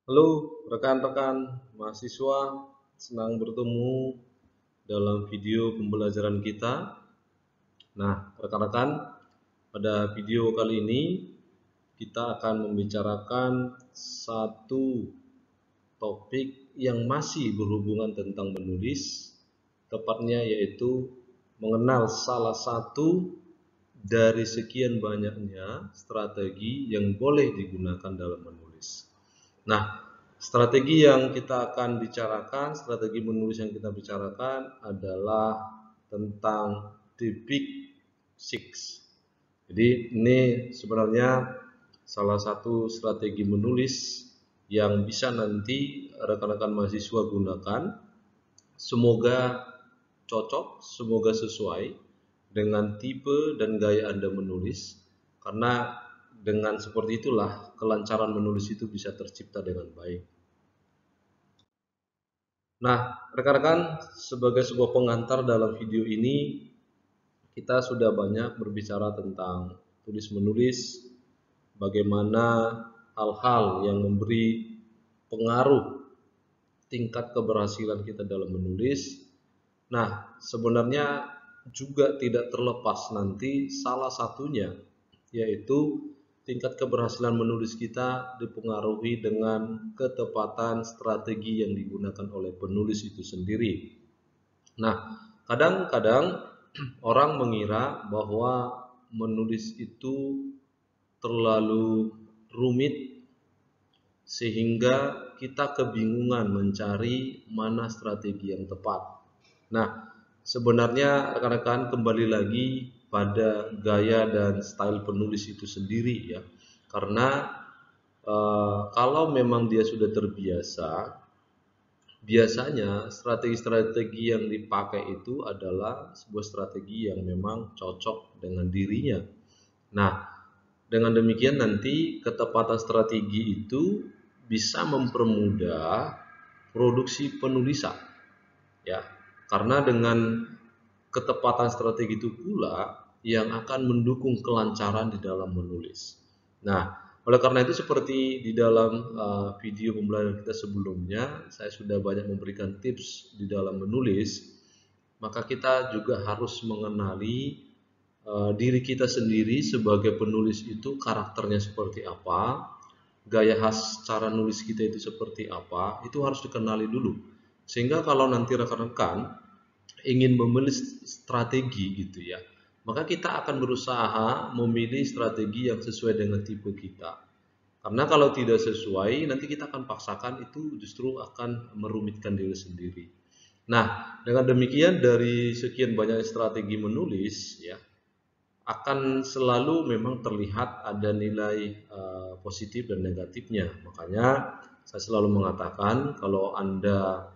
Halo rekan-rekan mahasiswa, senang bertemu dalam video pembelajaran kita. Nah, rekan-rekan, pada video kali ini kita akan membicarakan satu topik yang masih berhubungan tentang menulis, tepatnya yaitu mengenal salah satu dari sekian banyaknya strategi yang boleh digunakan dalam menulis. Nah, strategi yang kita akan bicarakan, strategi menulis yang kita bicarakan adalah tentang the big six. Jadi ini sebenarnya salah satu strategi menulis yang bisa nanti rekan-rekan mahasiswa gunakan. Semoga cocok, semoga sesuai dengan tipe dan gaya Anda menulis, karena dengan seperti itulah kelancaran menulis itu bisa tercipta dengan baik. Nah, rekan-rekan, sebagai sebuah pengantar dalam video ini, kita sudah banyak berbicara tentang tulis-menulis, bagaimana hal-hal yang memberi pengaruh tingkat keberhasilan kita dalam menulis. Nah, sebenarnya juga tidak terlepas nanti salah satunya, yaitu tingkat keberhasilan menulis kita dipengaruhi dengan ketepatan strategi yang digunakan oleh penulis itu sendiri. Nah, kadang-kadang orang mengira bahwa menulis itu terlalu rumit sehingga kita kebingungan mencari mana strategi yang tepat. Nah, sebenarnya rekan-rekan kembali lagi pada gaya dan style penulis itu sendiri ya. Karena kalau memang dia sudah terbiasa, biasanya strategi-strategi yang dipakai itu adalah sebuah strategi yang memang cocok dengan dirinya. Nah, dengan demikian nanti ketepatan strategi itu bisa mempermudah produksi penulisan, ya. Karena dengan ketepatan strategi itu pula yang akan mendukung kelancaran di dalam menulis. Nah, oleh karena itu seperti di dalam video pembelajaran kita sebelumnya, saya sudah banyak memberikan tips di dalam menulis, maka kita juga harus mengenali diri kita sendiri sebagai penulis itu karakternya seperti apa, gaya khas cara nulis kita itu seperti apa, itu harus dikenali dulu. Sehingga kalau nanti rekan-rekan ingin memilih strategi gitu ya, maka kita akan berusaha memilih strategi yang sesuai dengan tipe kita. Karena kalau tidak sesuai, nanti kita akan paksakan, itu justru akan merumitkan diri sendiri. Nah, dengan demikian dari sekian banyak strategi menulis ya, akan selalu memang terlihat ada nilai positif dan negatifnya. Makanya saya selalu mengatakan kalau Anda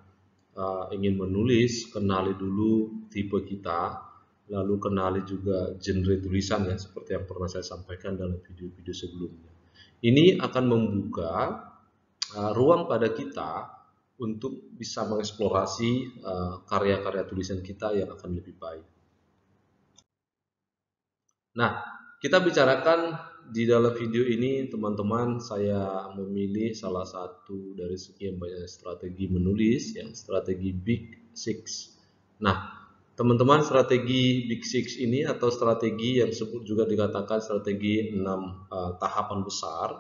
ingin menulis, kenali dulu tipe kita, lalu kenali juga genre tulisan ya, seperti yang pernah saya sampaikan dalam video-video sebelumnya. Ini akan membuka ruang pada kita untuk bisa mengeksplorasi karya-karya tulisan kita yang akan lebih baik. Nah, kita bicarakan di dalam video ini, teman-teman, saya memilih salah satu dari sekian banyak strategi menulis, yang strategi Big Six. Nah, teman-teman, strategi Big Six ini atau strategi yang disebut juga dikatakan strategi 6 tahapan besar,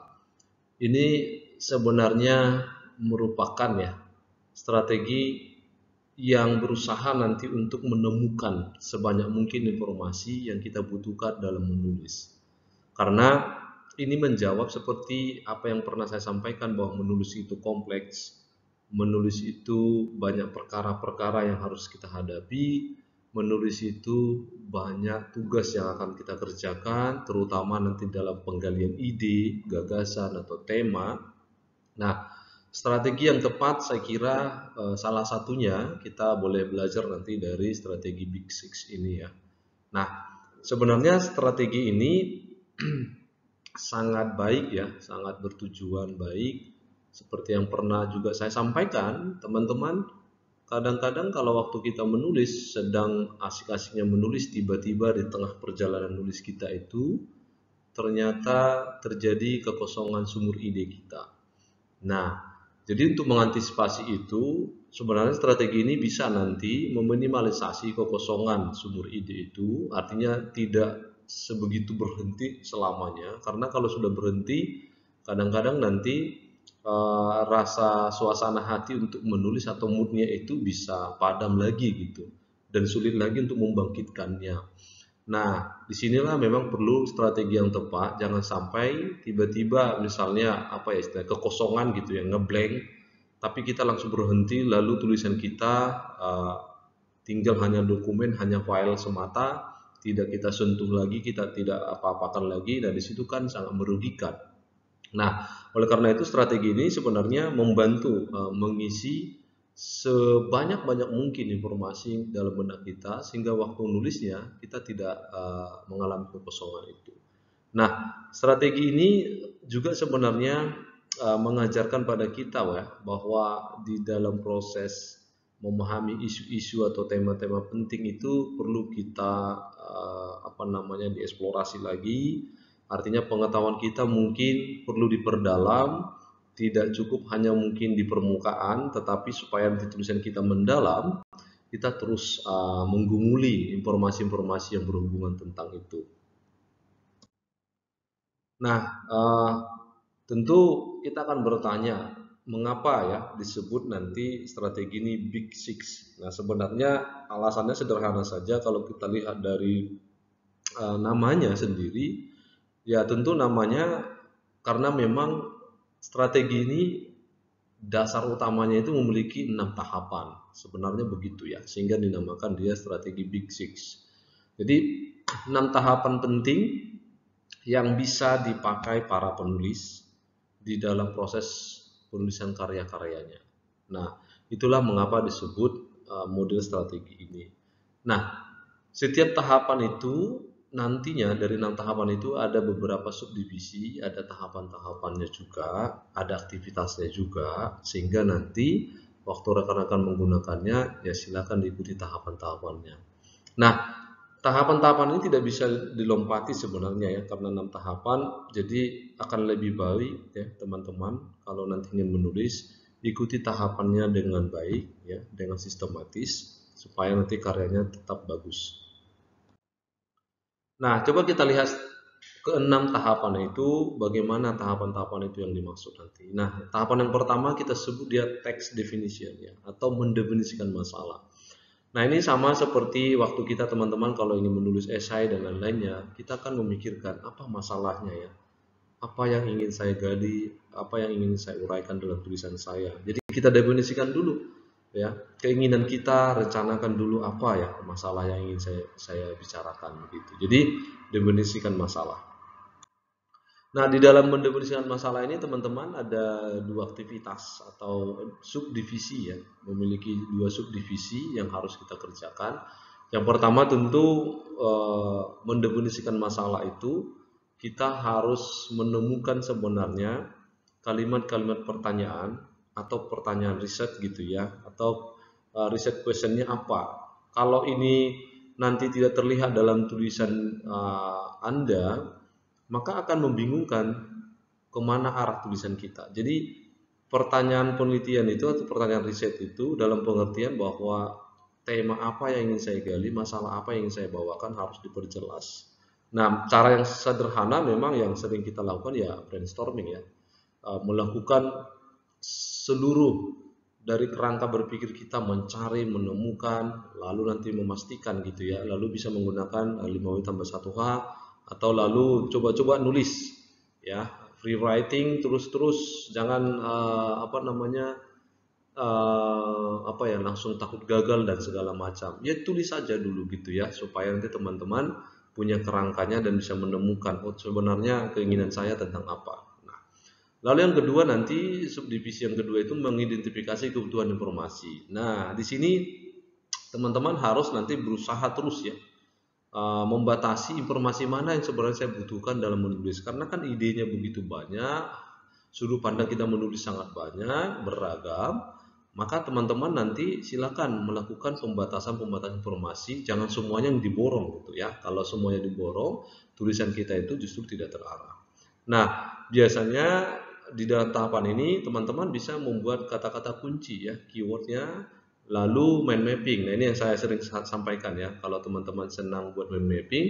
ini sebenarnya merupakan ya strategi yang berusaha nanti untuk menemukan sebanyak mungkin informasi yang kita butuhkan dalam menulis. Karena ini menjawab seperti apa yang pernah saya sampaikan, bahwa menulis itu kompleks, menulis itu banyak perkara-perkara yang harus kita hadapi, menulis itu banyak tugas yang akan kita kerjakan, terutama nanti dalam penggalian ide, gagasan atau tema. Nah, strategi yang tepat saya kira salah satunya kita boleh belajar nanti dari strategi Big Six ini ya. Nah, sebenarnya strategi ini sangat baik ya, sangat bertujuan baik. Seperti yang pernah juga saya sampaikan, teman-teman, kadang-kadang kalau waktu kita menulis, sedang asik-asiknya menulis, tiba-tiba di tengah perjalanan nulis kita itu ternyata terjadi kekosongan sumur ide kita. Nah, Jadi untuk mengantisipasi itu, sebenarnya strategi ini bisa nanti meminimalisasi kekosongan sumber ide itu, artinya tidak sebegitu berhenti selamanya, karena kalau sudah berhenti, kadang-kadang nanti rasa suasana hati untuk menulis atau moodnya itu bisa padam lagi gitu, dan sulit lagi untuk membangkitkannya. Nah, disinilah memang perlu strategi yang tepat. Jangan sampai tiba-tiba misalnya apa ya istilah kekosongan gitu ya, ngeblank, tapi kita langsung berhenti lalu tulisan kita tinggal hanya dokumen, hanya file semata, tidak kita sentuh lagi, kita tidak apa-apakan lagi, dan disitu kan sangat merugikan. Nah, oleh karena itu strategi ini sebenarnya membantu mengisi sebanyak-banyak mungkin informasi dalam benak kita sehingga waktu nulisnya kita tidak mengalami kekosongan itu. Nah, strategi ini juga sebenarnya mengajarkan pada kita ya bahwa di dalam proses memahami isu-isu atau tema-tema penting itu perlu kita dieksplorasi lagi. Artinya pengetahuan kita mungkin perlu diperdalam, tidak cukup hanya mungkin di permukaan, tetapi supaya nanti tulisan kita mendalam, kita terus menggumuli informasi-informasi yang berhubungan tentang itu. Nah, tentu kita akan bertanya, mengapa ya disebut nanti strategi ini Big Six? Nah, sebenarnya alasannya sederhana saja kalau kita lihat dari namanya sendiri. Ya tentu namanya karena memang strategi ini dasar utamanya itu memiliki 6 tahapan. Sebenarnya begitu ya, sehingga dinamakan dia strategi Big Six. Jadi 6 tahapan penting yang bisa dipakai para penulis di dalam proses penulisan karya-karyanya. Nah, itulah mengapa disebut model strategi ini. Nah, setiap tahapan itu nantinya dari 6 tahapan itu ada beberapa subdivisi, ada tahapan-tahapannya juga, ada aktivitasnya juga, sehingga nanti waktu rekan-rekan menggunakannya ya silakan diikuti tahapan-tahapannya. Nah, tahapan-tahapan ini tidak bisa dilompati sebenarnya ya, karena 6 tahapan, jadi akan lebih baik ya teman-teman kalau nanti ingin menulis ikuti tahapannya dengan baik ya, dengan sistematis supaya nanti karyanya tetap bagus. Nah, coba kita lihat keenam tahapan itu, bagaimana tahapan-tahapan itu yang dimaksud nanti. Nah, tahapan yang pertama kita sebut dia text definition ya, atau mendefinisikan masalah. Nah, ini sama seperti waktu kita teman-teman kalau ingin menulis esai dan lain-lainnya, kita akan memikirkan apa masalahnya ya, apa yang ingin saya gali, apa yang ingin saya uraikan dalam tulisan saya. Jadi kita definisikan dulu ya, keinginan kita, rencanakan dulu apa ya masalah yang ingin saya bicarakan begitu. Jadi definisikan masalah. Nah, di dalam mendefinisikan masalah ini teman-teman ada dua aktivitas atau subdivisi ya, memiliki dua subdivisi yang harus kita kerjakan. Yang pertama tentu mendefinisikan masalah itu kita harus menemukan sebenarnya kalimat-kalimat pertanyaan atau pertanyaan riset gitu ya, atau riset questionnya apa. Kalau ini nanti tidak terlihat dalam tulisan Anda, maka akan membingungkan kemana arah tulisan kita. Jadi pertanyaan penelitian itu atau pertanyaan riset itu dalam pengertian bahwa tema apa yang ingin saya gali, masalah apa yang ingin saya bawakan harus diperjelas. Nah, cara yang sederhana memang yang sering kita lakukan ya brainstorming ya, melakukan seluruh dari kerangka berpikir kita, mencari, menemukan, lalu nanti memastikan gitu ya, lalu bisa menggunakan 5W tambah 1H, atau lalu coba-coba nulis ya, free writing terus-terus, jangan langsung takut gagal dan segala macam. Ya tulis saja dulu gitu ya, supaya nanti teman-teman punya kerangkanya dan bisa menemukan oh sebenarnya keinginan saya tentang apa. Nah, lalu yang kedua nanti subdivisi yang kedua itu mengidentifikasi kebutuhan informasi. Nah, di sini teman-teman harus nanti berusaha terus ya membatasi informasi mana yang sebenarnya saya butuhkan dalam menulis, karena kan idenya begitu banyak, sudut pandang kita menulis sangat banyak, beragam, maka teman-teman nanti silakan melakukan pembatasan informasi, jangan semuanya yang diborong gitu ya. Kalau semuanya diborong, tulisan kita itu justru tidak terarah. Nah, biasanya di dalam tahapan ini teman-teman bisa membuat kata-kata kunci ya, keywordnya, lalu mind mapping. Nah ini yang saya sering sampaikan ya, kalau teman-teman senang buat mind mapping,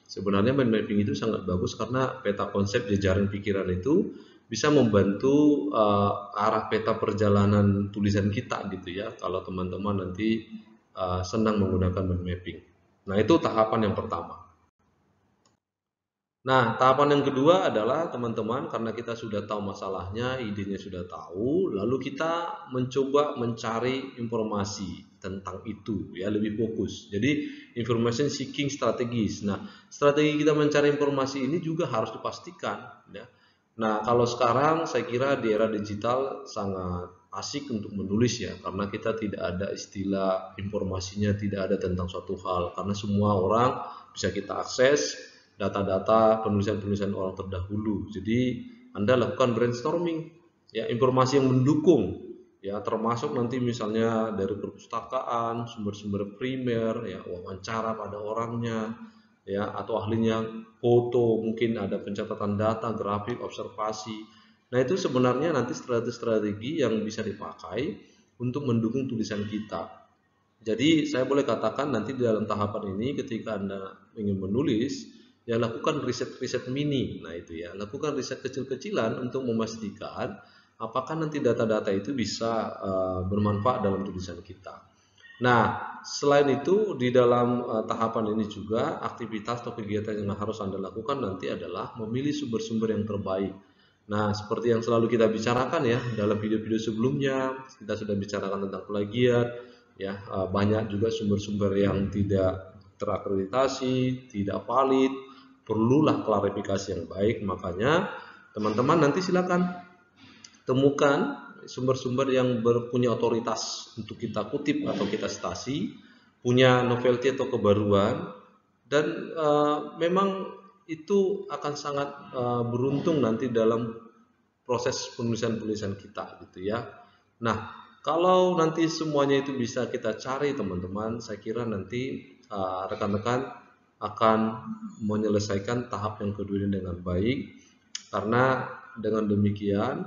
sebenarnya mind mapping itu sangat bagus karena peta konsep jejaring pikiran itu bisa membantu arah peta perjalanan tulisan kita gitu ya, kalau teman-teman nanti senang menggunakan mind mapping. Nah itu tahapan yang pertama. Nah, tahapan yang kedua adalah teman-teman, karena kita sudah tahu masalahnya, idenya sudah tahu, lalu kita mencoba mencari informasi tentang itu, ya lebih fokus. Jadi, information seeking strategis. Nah, strategi kita mencari informasi ini juga harus dipastikan, ya. Nah, kalau sekarang saya kira di era digital sangat asik untuk menulis ya, karena kita tidak ada istilah informasinya tidak ada tentang suatu hal, karena semua orang bisa kita akses data-data penulisan-penulisan orang terdahulu. Jadi Anda lakukan brainstorming, ya informasi yang mendukung, ya termasuk nanti misalnya dari perpustakaan, sumber-sumber primer, ya wawancara pada orangnya, ya atau ahlinya, foto, mungkin ada pencatatan data, grafik, observasi. Nah itu sebenarnya nanti strategi-strategi yang bisa dipakai untuk mendukung tulisan kita. Jadi saya boleh katakan nanti di dalam tahapan ini ketika Anda ingin menulis, ya lakukan riset-riset mini. Nah itu ya, lakukan riset kecil-kecilan untuk memastikan apakah nanti data-data itu bisa bermanfaat dalam tulisan kita. Nah, selain itu di dalam tahapan ini juga aktivitas atau kegiatan yang harus Anda lakukan nanti adalah memilih sumber-sumber yang terbaik. Nah, seperti yang selalu kita bicarakan ya dalam video-video sebelumnya, kita sudah bicarakan tentang plagiat, ya banyak juga sumber-sumber yang tidak terakreditasi, tidak valid, perlulah klarifikasi yang baik. Makanya teman-teman nanti silakan temukan sumber-sumber yang punya otoritas untuk kita kutip atau kita citasi, punya novelty atau kebaruan, dan memang itu akan sangat beruntung nanti dalam proses penulisan-penulisan kita gitu ya. Nah, kalau nanti semuanya itu bisa kita cari teman-teman, saya kira nanti rekan-rekan akan menyelesaikan tahap yang kedua ini dengan baik, karena dengan demikian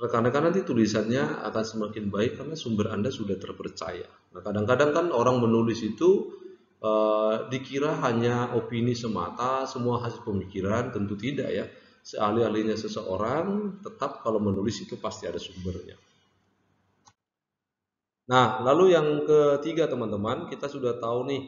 rekan-rekan nanti tulisannya akan semakin baik karena sumber Anda sudah terpercaya. Nah, kadang-kadang kan orang menulis itu dikira hanya opini semata, semua hasil pemikiran, tentu tidak ya. Seahli-ahlinya seseorang, tetap kalau menulis itu pasti ada sumbernya. Nah, lalu yang ketiga teman-teman, kita sudah tahu nih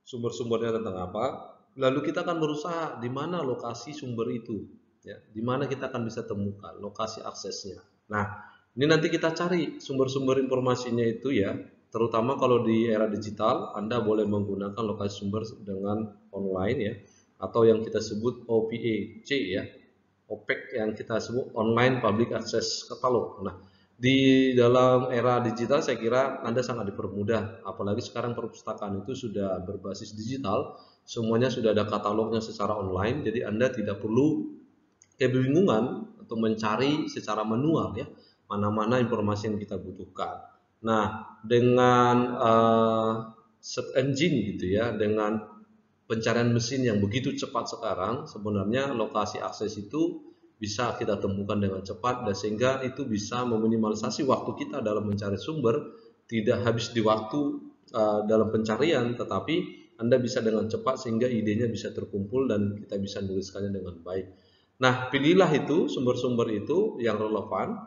sumber-sumbernya tentang apa. Lalu kita akan berusaha di mana lokasi sumber itu, ya, di mana kita akan bisa temukan lokasi aksesnya. Nah, ini nanti kita cari sumber-sumber informasinya itu ya, terutama kalau di era digital, Anda boleh menggunakan lokasi sumber dengan online ya, atau yang kita sebut OPAC ya, OPAC yang kita sebut Online Public Access Catalog. Nah, di dalam era digital saya kira Anda sangat dipermudah, apalagi sekarang perpustakaan itu sudah berbasis digital, semuanya sudah ada katalognya secara online, jadi Anda tidak perlu kebingungan untuk mencari secara manual ya, mana-mana informasi yang kita butuhkan. Nah, dengan search engine gitu ya, dengan pencarian mesin yang begitu cepat sekarang, sebenarnya lokasi akses itu bisa kita temukan dengan cepat, dan sehingga itu bisa meminimalisasi waktu kita dalam mencari sumber, tidak habis di waktu dalam pencarian, tetapi Anda bisa dengan cepat sehingga idenya bisa terkumpul dan kita bisa menuliskannya dengan baik. Nah, pilihlah itu sumber-sumber itu yang relevan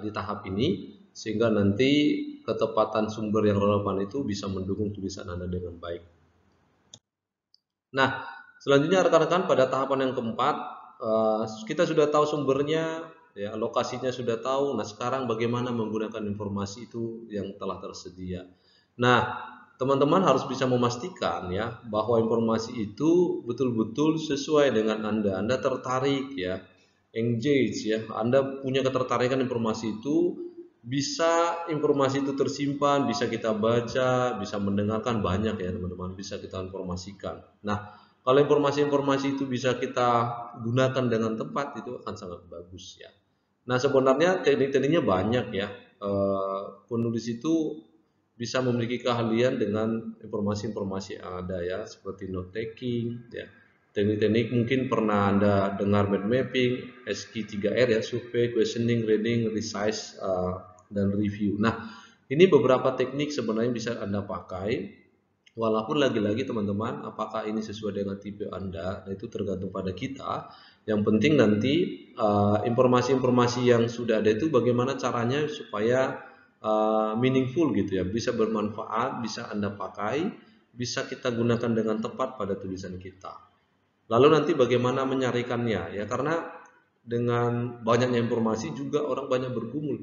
di tahap ini, sehingga nanti ketepatan sumber yang relevan itu bisa mendukung tulisan Anda dengan baik. Nah, selanjutnya rekan-rekan pada tahapan yang keempat, kita sudah tahu sumbernya, ya, lokasinya sudah tahu. Nah, sekarang bagaimana menggunakan informasi itu yang telah tersedia. Nah, teman-teman harus bisa memastikan ya bahwa informasi itu betul-betul sesuai dengan Anda. Anda tertarik ya, engage ya. Anda punya ketertarikan informasi itu, bisa informasi itu tersimpan, bisa kita baca, bisa mendengarkan, banyak ya teman-teman, bisa kita informasikan. Nah, kalau informasi-informasi itu bisa kita gunakan dengan tepat, itu akan sangat bagus ya. Nah, sebenarnya teknik-tekniknya banyak ya. Penulis itu bisa memiliki keahlian dengan informasi-informasi yang ada ya, seperti note taking ya, Teknik-teknik mungkin pernah Anda dengar mind mapping, SQ3R ya, survey, questioning, reading, resize, dan review. Nah, ini beberapa teknik sebenarnya bisa Anda pakai. Walaupun lagi-lagi teman-teman, apakah ini sesuai dengan tipe Anda, nah itu tergantung pada kita. Yang penting nanti informasi-informasi yang sudah ada itu bagaimana caranya supaya meaningful gitu ya, bisa bermanfaat, bisa Anda pakai, bisa kita gunakan dengan tepat pada tulisan kita. Lalu nanti bagaimana menyarikannya ya, karena dengan banyaknya informasi juga orang banyak bergumul.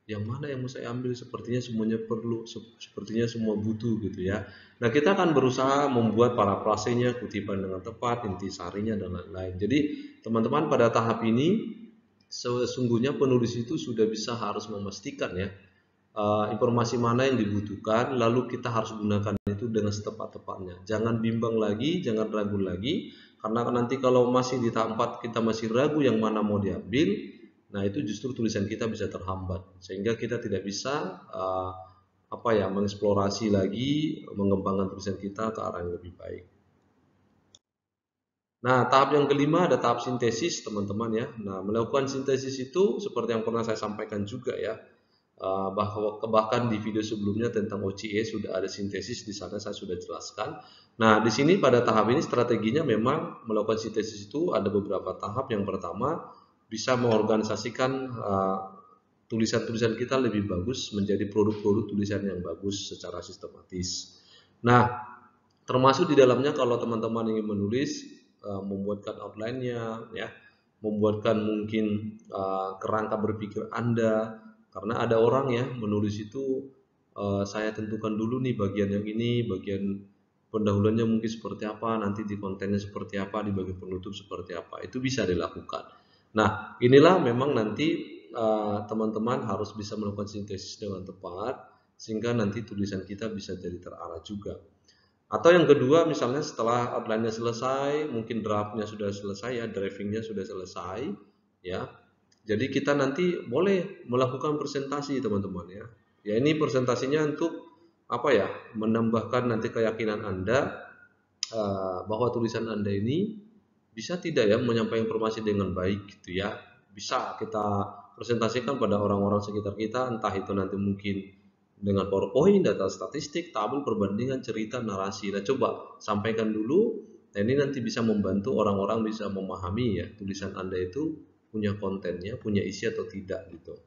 Yang mana yang mau saya ambil? Sepertinya semuanya perlu, sepertinya semua butuh gitu ya. Nah, kita akan berusaha membuat parafrasenya, kutipan dengan tepat, intisarinya dan lain-lain. Jadi, teman-teman pada tahap ini sesungguhnya penulis itu sudah bisa harus memastikan ya informasi mana yang dibutuhkan, lalu kita harus gunakan itu dengan setepat-tepatnya. Jangan bimbang lagi, jangan ragu lagi, karena nanti kalau masih di tahap 4 kita masih ragu yang mana mau diambil, nah itu justru tulisan kita bisa terhambat, sehingga kita tidak bisa mengeksplorasi lagi, mengembangkan tulisan kita ke arah yang lebih baik. Nah, tahap yang kelima ada tahap sintesis, teman-teman ya. Nah, melakukan sintesis itu seperti yang pernah saya sampaikan juga ya, bahkan di video sebelumnya tentang OCE sudah ada sintesis, di sana saya sudah jelaskan. Nah, di sini pada tahap ini strateginya memang melakukan sintesis itu ada beberapa tahap. Yang pertama, bisa mengorganisasikan tulisan-tulisan kita lebih bagus menjadi produk-produk tulisan yang bagus secara sistematis. Nah, termasuk di dalamnya kalau teman-teman ingin menulis, membuatkan outline-nya ya, membuatkan mungkin kerangka berpikir Anda, karena ada orang ya menulis itu saya tentukan dulu nih bagian yang ini, bagian pendahuluannya mungkin seperti apa, nanti di kontennya seperti apa, di bagian penutup seperti apa, itu bisa dilakukan. Nah, inilah memang nanti teman-teman harus bisa melakukan sintesis dengan tepat sehingga nanti tulisan kita bisa jadi terarah juga. Atau yang kedua, misalnya setelah outline-nya selesai, mungkin draft-nya sudah selesai ya, drafting-nya sudah selesai ya. Jadi kita nanti boleh melakukan presentasi teman-teman ya. Ya ini presentasinya untuk apa ya? Menambahkan nanti keyakinan Anda bahwa tulisan Anda ini bisa tidak ya menyampaikan informasi dengan baik gitu ya. Bisa kita presentasikan pada orang-orang sekitar kita, entah itu nanti mungkin dengan PowerPoint, data statistik, tabel, perbandingan, cerita, narasi. Nah, coba sampaikan dulu. Nah, ini nanti bisa membantu orang-orang bisa memahami ya tulisan Anda itu punya kontennya, punya isi atau tidak gitu.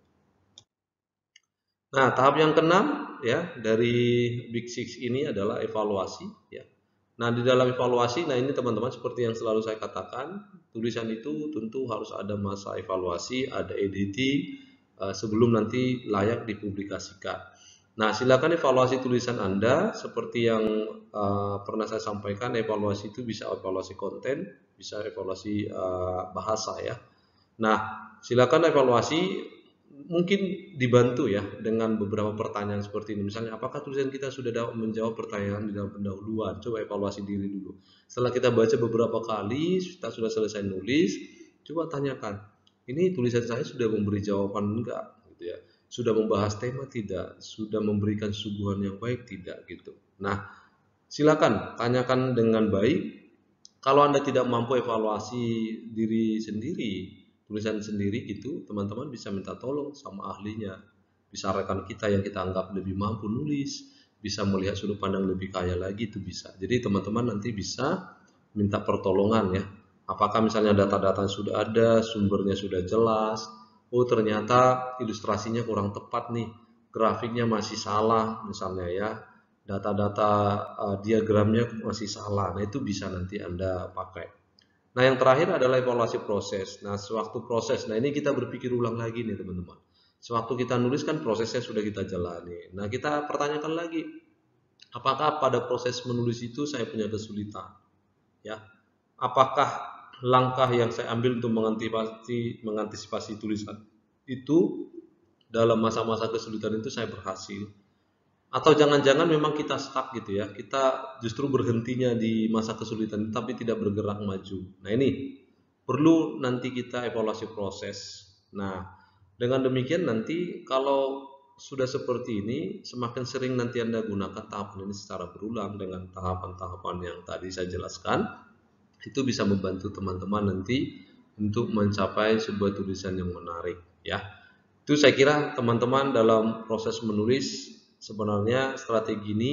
Nah, tahap yang keenam ya dari Big Six ini adalah evaluasi ya. Nah, di dalam evaluasi, nah ini teman-teman seperti yang selalu saya katakan, tulisan itu tentu harus ada masa evaluasi, ada editing sebelum nanti layak dipublikasikan. Nah, silakan evaluasi tulisan Anda seperti yang pernah saya sampaikan. Evaluasi itu bisa evaluasi konten, bisa evaluasi bahasa ya. Nah, silakan evaluasi, mungkin dibantu ya dengan beberapa pertanyaan seperti ini. Misalnya, apakah tulisan kita sudah dapat menjawab pertanyaan di dalam pendahuluan? Coba evaluasi diri dulu. Setelah kita baca beberapa kali, kita sudah selesai nulis, coba tanyakan, ini tulisan saya sudah memberi jawaban enggak? Gitu ya. Sudah membahas tema tidak? Sudah memberikan suguhan yang baik tidak? Gitu. Nah, silakan tanyakan dengan baik. Kalau Anda tidak mampu evaluasi diri sendiri, tulisan sendiri gitu, teman-teman bisa minta tolong sama ahlinya. Bisa rekan kita yang kita anggap lebih mampu nulis, bisa melihat sudut pandang lebih kaya lagi, itu bisa. Jadi teman-teman nanti bisa minta pertolongan ya. Apakah misalnya data-data sudah ada, sumbernya sudah jelas, oh ternyata ilustrasinya kurang tepat nih, grafiknya masih salah misalnya ya, data-data diagramnya masih salah. Nah, itu bisa nanti Anda pakai. Nah, yang terakhir adalah evaluasi proses. Nah, sewaktu proses, nah ini kita berpikir ulang lagi nih teman-teman. Sewaktu kita nulis kan prosesnya sudah kita jalani. Nah, kita pertanyakan lagi, apakah pada proses menulis itu saya punya kesulitan? Ya, apakah langkah yang saya ambil untuk mengantisipasi tulisan itu dalam masa-masa kesulitan itu saya berhasil? Atau jangan-jangan memang kita stuck gitu ya, kita justru berhentinya di masa kesulitan tapi tidak bergerak maju. Nah, ini perlu nanti kita evaluasi proses. Nah, dengan demikian nanti kalau sudah seperti ini, semakin sering nanti Anda gunakan tahapan ini secara berulang dengan tahapan-tahapan yang tadi saya jelaskan, Itu bisa membantu teman-teman nanti untuk mencapai sebuah tulisan yang menarik ya. Itu saya kira teman-teman dalam proses menulis sebenarnya strategi ini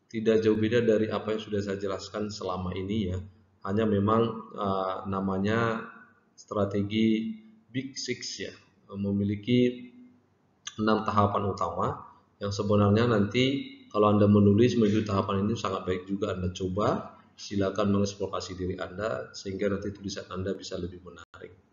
tidak jauh beda dari apa yang sudah saya jelaskan selama ini ya. Hanya memang namanya strategi Big Six ya, memiliki 6 tahapan utama yang sebenarnya nanti kalau Anda menulis menuju tahapan ini sangat baik juga Anda coba. Silakan mengeksplorasi diri Anda sehingga nanti tulisan Anda bisa lebih menarik.